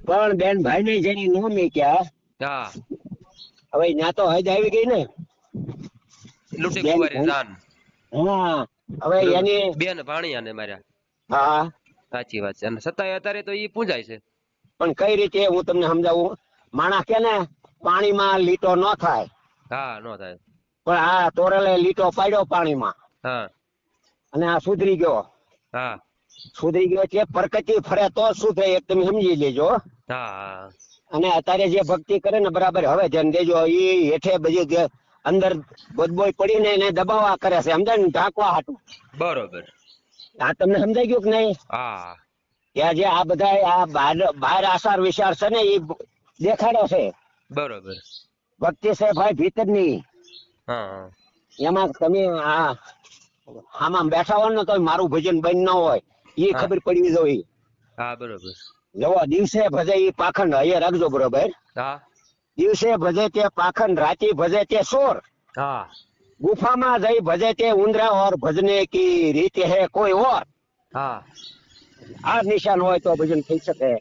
પણ બેન ભાઈ ને જેની નો મેક્યા, હા હવે ત્યાં તો હજ આવી ગઈ ને. લૂંટી બેન કુંવારી જાન. હા હવે બરોબર. એની બેન ભાણિયા ને માર્યા. હા સાચી વાત છે. અને છતાંય અત્યારે તો ઈ પૂજાય છે. પણ કઈ રીતે હું તમને સમજાવું. માણસ કે ને પાણીમાં લીટો ન થાય, હા નો થાય. પણ આ તોરલે લીટો પાડ્યો પાણીમાં હા અને આ સુધરી ગયો. હા સુધરી ગયો છે પરકતી ફરે તો સુધરે, એક તમે સમજી લેજો. હા અને અત્યારે જે ભક્તિ કરે ને બરાબર હવે ધ્યાન દેજો, એ હેઠે બધી જે અંદર બદબોય પડીને એને દબાવવા કરે છે, સમજાય ને, ઢાંકવા હાટું. બરોબર. આ તમને સમજાઈ ગયું કે નહીં? હા ત્યાં જે આ બધા આ બહાર આસાર વિચાર છે ને, એ દેખાડો છે. બરોબર. ભક્તિ છે ભાઈ ભીતરની. હા એમાં તમે આમાં બેઠા હોય ને તો મારું ભજન બંધ ન હોય એ હા ખબર પડવી જોઈએ. હા બરોબર. જવો દિવસે ભજે એ પાખંડ અહીંયા રાખજો બરોબર. હા દિવસે ભજે તે પાખંડ, રાતી ભજે તે સોર, હા ગુફામાં જઈ ભજે તે ઉંદરા, और ભજને કી રીત હે કોઈ और. હા આ નિશાન હોય તો ભજન થઈ શકે.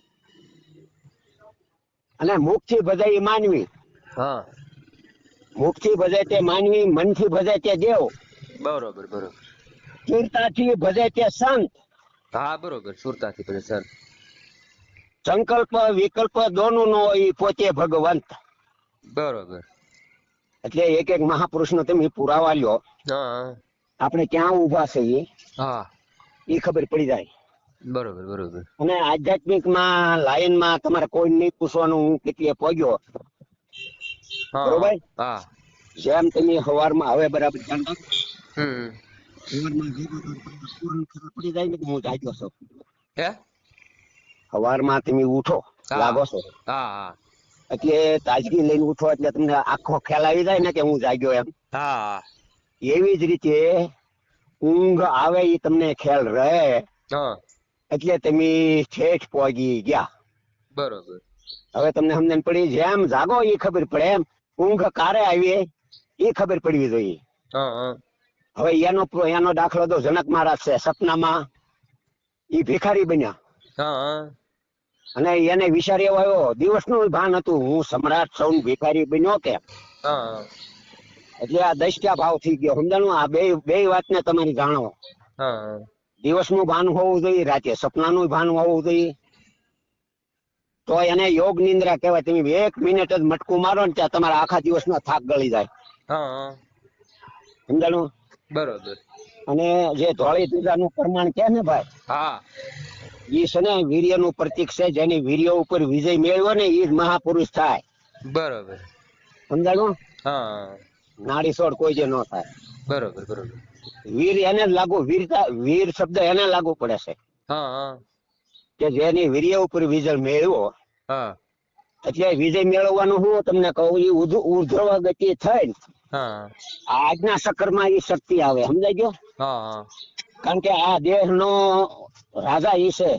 અને મુખથી ભજે એ માનવી, હા મુખથી ભજે તે માનવી, મનથી ભજે તે દેવ, બરોબર બરોબર. ચૂરતાથી ભજે તે સંત, હા બરોબર. સુરતાથી પછી સર. સંકલ્પ વિકલ્પ દોનું નો હોય, પોતે ભગવંત. બરોબર. એટલે એક એક મહાપુરુષ નો તમે પુરાવા લ્યો, હા આપણે ક્યાં ઉભા છીએ હા એ ખબર પડી જાય. બરોબર બરોબર. અને આધ્યાત્મિક માં લાઈન માં તમારે કોઈ નહીં પૂછવાનું હું કેટલી પહોંચ્યો, હા બરોબર. હા જેમ તમે સવારમાં હવે બરાબર ધ્યાન રાખો, હમ સવારમાં ભેગો તો તમને પૂर्ण ખબર પડી જાય ને કે હું જાગ્યો છું. હે સવારમાં તમે ઉઠો, હા લાગો છો, હા હા એટલે તાજગી લઈને ઉઠો એટલે તમને આખો ખ્યાલ આવી જાય ને કે હું જાગ્યો એમ. હા એવી જ રીતે ઊંઘ આવે એ તમને ખ્યાલ રહે હા એટલે તમે ઠેઠ પહોંચી ગયા. બરોબર. હવે તમને સમજણ પડી. જેમ જાગો એ ખબર પડે, એમ ઊંઘ કારે આવી એ ખબર પડવી જોઈએ. હા હા હવે એનો દાખલો તો જનક મહારાજ છે. સપનામાં એ ભિખારી બન્યા હા અને એને વિચાર એવો આવ્યો, દિવસનું ભાન હતું, હું સમ્રાટ સૌ ભિખારી બન્યો કે. હા એટલે આ દૈષ્ટ્યા ભાવ થઈ ગયો. સમજાણું? આ બે વાતને તમારી જાણો. હા દિવસનું ભાન હોવું જોઈએ, રાતે સપનાનું ભાન હોવું જોઈએ. તો એને યોગ નિંદ્રા કહેવાય. તમે 1 મિનિટ જ મટકું મારો ને ત્યાં તમારા આખા દિવસનો થાક ગળી જાય. હા સમજાણું? બરોબર. અને જે ધોળી ધજાનું પ્રમાણ કે ને ભાઈ, હા ઈ છે ને વીર્યનું પ્રતીક છે. જેની વીર્ય ઉપર વિજય મેળવ્યો ને એ જ મહાપુરુષ થાય. બરોબર. સમજાણું? હા નાડી છોડ કોઈ જે ન થાય. બરોબર બરોબર. વીર એને જ લાગુ, વીર શબ્દ એને લાગુ પડે છે હા હા કે જેની વીર્ય ઉપર વિજય મેળવ્યો. હા એટલે વિજય મેળવવાનું હું તમને કહું, એ ઉર્ધ્વ ગતિ થઈ હા આજના ચક્કરમાં એ શક્તિ આવે. સમજાઈ ગયો? હા કારણ કે આ દેહ નો રાજા ઈ છે.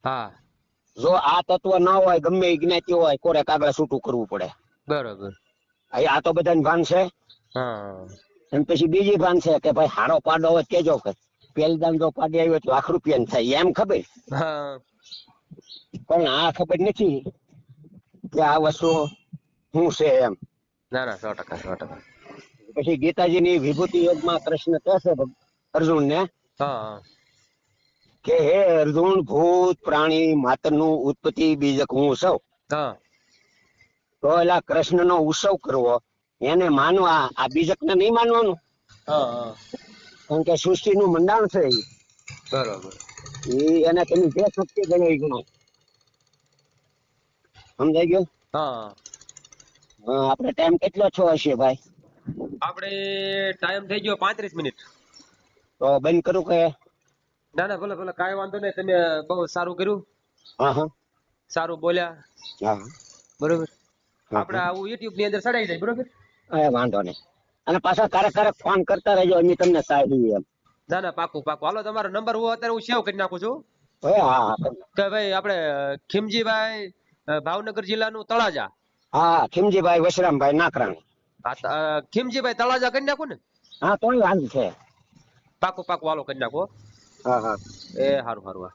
હા જો આ તત્વ ન હોય ગમે એ જ્ઞાતિ હોય કોરે કાગળ છૂટું કરવું પડે. બરોબર. આ તો બધાને ભાન છે. હા અને પછી બીજી ભાન છે કે ભાઈ હારો પાડો હોય કેજો કે પેલદાન જો પાડી આવ્યો તો ₹1,00,000 થાય એમ ખબર, હા પણ આ ખબર નથી કે આ વસ્તુ શું છે એમ. ના ના 100%. પછી ગીતાજીની વિભૂતિ યોગમાં કૃષ્ણ કહે છે અર્જુનને હા કે હે અર્જુન, ભૂત પ્રાણી માત્રનું ઉત્પત્તિ બીજક હું સૌ. હા તો એલા કૃષ્ણનો ઉત્સવ કરવો એને માનવા, આ બીજકને નહીં માનવાનું. હા કારણ કે સૃષ્ટિનું મંડાણ છે બરોબર. એને તેની જે શક્તિ ગણાય ગણાય. સમજાઈ ગયું? હા આપણે ટાઈમ કેટલો છો હશે ભાઈ? આપણે ટાઈમ થઈ ગયો 35 મિનિટ. તો બંધ કરું કે? ના ના ભલે ભલે કાંઈ વાંધો નહીં, તમે બહુ સારું કર્યું, હા હા સારું બોલ્યા. હા બરોબર. હા આપણે આવું યુટ્યુબ ની અંદર ચડાઈ જાય. બરોબર. વાંધો નહીં. અને પાછા ક્યારેક ફોન કરતા રહેજો, અમે તમને સાહેબ એમ. ના ના પાકું પાકું. હાલો તમારો નંબર હું અત્યારે સેવ કરી નાખું છું હા કે ભાઈ આપણે ખીમજીભાઈ, ભાવનગર જિલ્લાનું તળાજા. હા ખીમજીભાઈ વશરામભાઈ નાકરાણી. ખીમજીભાઈ તળાજા કરી નાખું ને? હા તોય વાંધો છે. પાકું પાકું હાલો કરી નાખો. હા હા એ હારું હારું.